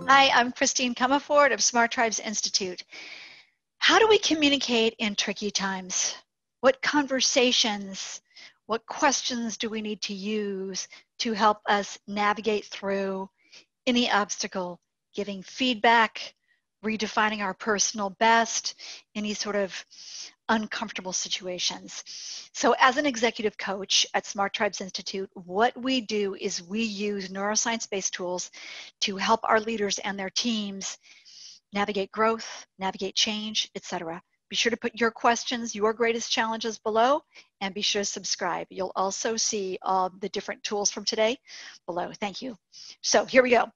Hi, I'm Christine Comaford of Smart Tribes Institute. How do we communicate in tricky times? What conversations, what questions do we need to use to help us navigate through any obstacle, giving feedback, redefining our personal best, any sort of uncomfortable situations? So as an executive coach at Smart Tribes Institute, what we do is we use neuroscience-based tools to help our leaders and their teams navigate growth, navigate change, etc. Be sure to put your questions, your greatest challenges below, and be sure to subscribe. You'll also see all the different tools from today below. Thank you. So here we go.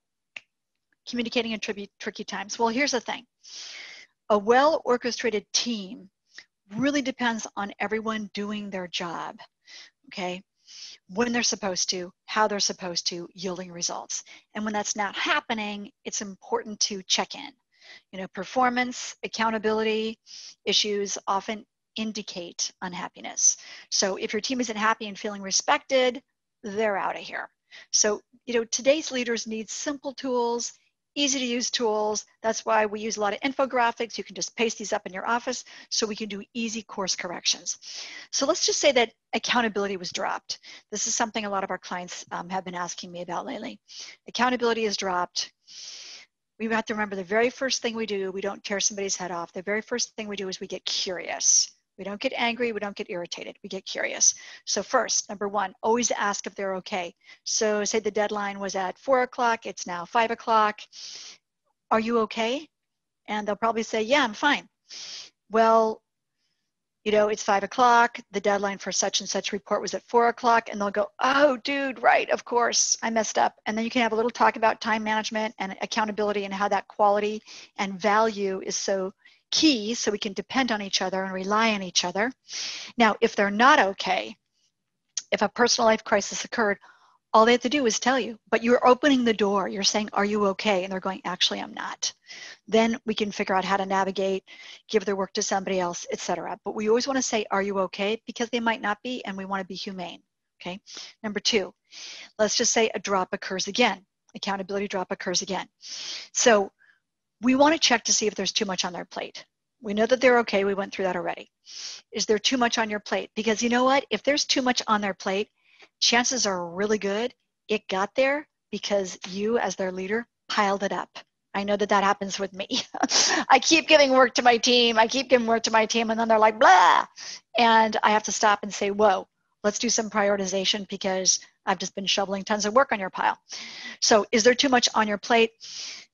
Communicating in tricky times. Well, here's the thing. A well-orchestrated team really depends on everyone doing their job, okay? When they're supposed to, how they're supposed to, yielding results. And when that's not happening, it's important to check in. You know, performance, accountability issues often indicate unhappiness. So if your team isn't happy and feeling respected, they're out of here. So, you know, today's leaders need simple tools, easy to use tools. That's why we use a lot of infographics. You can just paste these up in your office so we can do easy course corrections. So let's just say that accountability was dropped. This is something a lot of our clients have been asking me about lately. Accountability is dropped. We have to remember the very first thing we do, we don't tear somebody's head off. The very first thing we do is we get curious. We don't get angry, we don't get irritated, we get curious. So first, number one, always ask if they're okay. So say the deadline was at 4 o'clock, it's now 5 o'clock. Are you okay? And they'll probably say, yeah, I'm fine. Well, you know, it's 5 o'clock, the deadline for such and such report was at 4 o'clock, and they'll go, oh, dude, right, of course, I messed up. And then you can have a little talk about time management and accountability and how that quality and value is so key so we can depend on each other and rely on each other. Now, if they're not okay, if a personal life crisis occurred, all they have to do is tell you, but you're opening the door. You're saying, are you okay? And they're going, actually, I'm not. Then we can figure out how to navigate, give their work to somebody else, etc. But we always want to say, are you okay? Because they might not be, and we want to be humane, okay? Number two, let's just say a drop occurs again. Accountability drop occurs again. So we want to check to see if there's too much on their plate. We know that they're okay. We went through that already. Is there too much on your plate? Because you know what? If there's too much on their plate, chances are really good it got there because you, as their leader, piled it up. I know that that happens with me. I keep giving work to my team. And then they're like, blah. And I have to stop and say, whoa, let's do some prioritization because I've just been shoveling tons of work on your pile. So is there too much on your plate?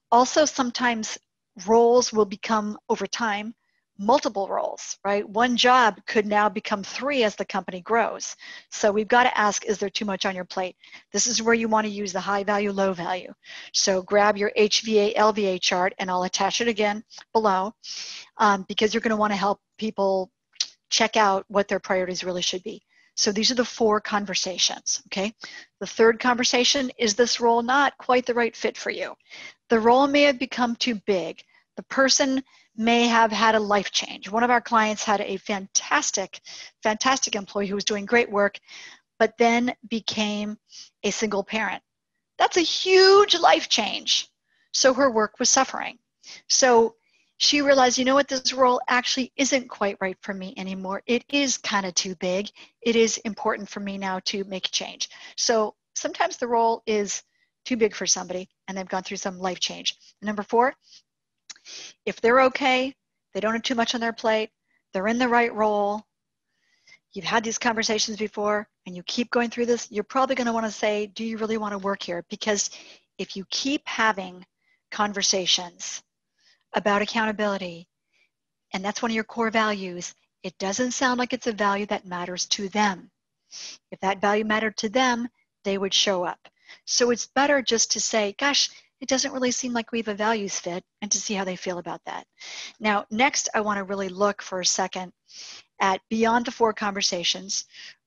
Also, sometimes roles will become, over time, multiple roles, right? One job could now become 3 as the company grows. So we've got to ask, is there too much on your plate? This is where you want to use the high value, low value. So grab your HVA, LVA chart, and I'll attach it again below because you're going to want to help people check out what their priorities really should be. So these are the 4 conversations, okay? The third conversation, is this role not quite the right fit for you? The role may have become too big. The person may have had a life change. One of our clients had a fantastic employee who was doing great work, but then became a single parent. That's a huge life change. So her work was suffering. So she realized, you know what, this role actually isn't quite right for me anymore. It is kind of too big. It is important for me now to make a change. So sometimes the role is too big for somebody and they've gone through some life change. Number 4, if they're okay, they don't have too much on their plate, they're in the right role, you've had these conversations before, and you keep going through this, you're probably going to want to say, do you really want to work here? Because if you keep having conversations about accountability, and that's one of your core values, it doesn't sound like it's a value that matters to them. If that value mattered to them, they would show up. So it's better just to say, gosh, it doesn't really seem like we have a values fit, and to see how they feel about that. Now, next, I want to really look for a second at beyond the 4 conversations.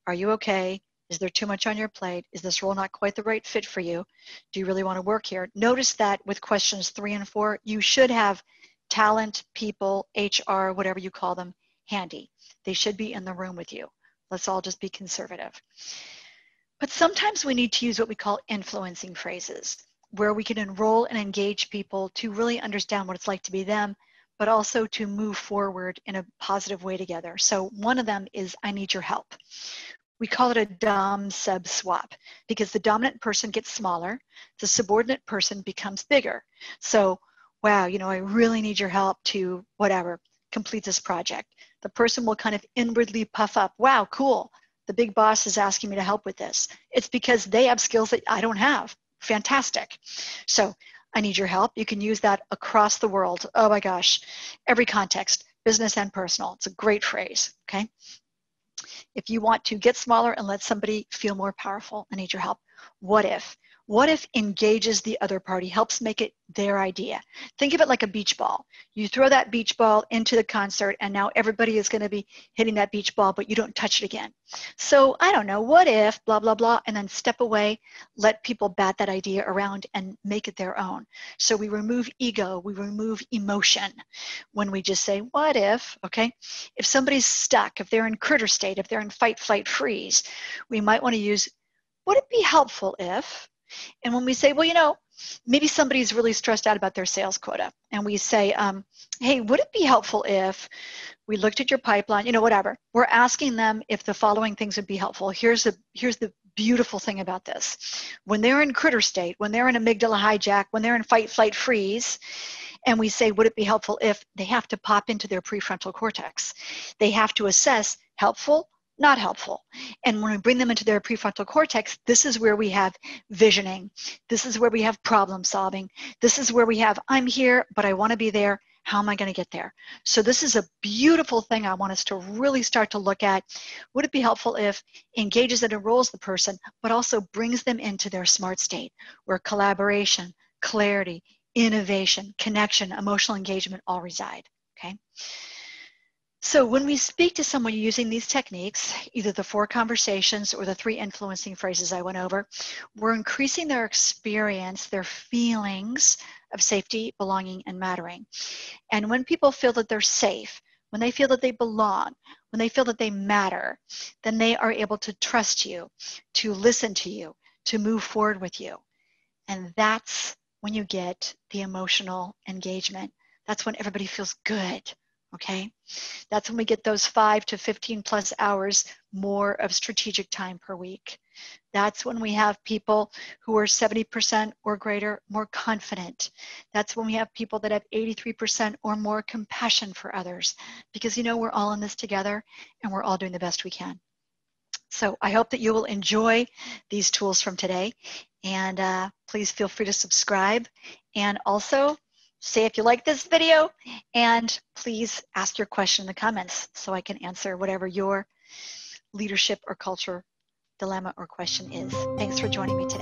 Are you okay? Is there too much on your plate? Is this role not quite the right fit for you? Do you really want to work here? Notice that with questions 3 and 4, you should have talent, people, HR, whatever you call them, handy. They should be in the room with you. Let's all just be conservative. But sometimes we need to use what we call influencing phrases. where we can enroll and engage people to really understand what it's like to be them, but also to move forward in a positive way together. So one of them is I need your help. We call it a dom-sub swap because the dominant person gets smaller, the subordinate person becomes bigger. So, wow, you know, I really need your help to whatever, complete this project. The person will kind of inwardly puff up, wow, cool. The big boss is asking me to help with this. It's because they have skills that I don't have. Fantastic. So I need your help. You can use that across the world. Oh my gosh, every context, business and personal. It's a great phrase, okay? If you want to get smaller and let somebody feel more powerful, I need your help. What if? What if engages the other party, helps make it their idea? Think of it like a beach ball. You throw that beach ball into the concert and now everybody is going to be hitting that beach ball, but you don't touch it again. So I don't know, what if, blah, blah, blah, and then step away, let people bat that idea around and make it their own. So we remove ego, we remove emotion when we just say, what if, okay? If somebody's stuck, if they're in critter state, if they're in fight, flight, freeze, we might want to use, would it be helpful if? And when we say, well, you know, maybe somebody's really stressed out about their sales quota, and we say, hey, would it be helpful if we looked at your pipeline, you know, whatever. We're asking them if the following things would be helpful. Here's the beautiful thing about this. When they're in critter state, when they're in amygdala hijack, when they're in fight, flight, freeze, and we say, would it be helpful if, they have to pop into their prefrontal cortex. They have to assess helpful, not helpful. And when we bring them into their prefrontal cortex, this is where we have visioning. This is where we have problem solving. This is where we have, I'm here, but I want to be there. How am I going to get there? So this is a beautiful thing I want us to really start to look at. Would it be helpful if engages and enrolls the person, but also brings them into their smart state where collaboration, clarity, innovation, connection, emotional engagement all reside, okay? So when we speak to someone using these techniques, either the 4 conversations or the 3 influencing phrases I went over, we're increasing their experience, their feelings of safety, belonging, and mattering. And when people feel that they're safe, when they feel that they belong, when they feel that they matter, then they are able to trust you, to listen to you, to move forward with you. And that's when you get the emotional engagement. That's when everybody feels good. Okay, that's when we get those 5 to 15 plus hours more of strategic time per week. That's when we have people who are 70% or greater more confident. That's when we have people that have 83% or more compassion for others, because you know we're all in this together and we're all doing the best we can. So I hope that you will enjoy these tools from today, and please feel free to subscribe, and also say if you like this video, and please ask your question in the comments so I can answer whatever your leadership or culture dilemma or question is. Thanks for joining me today.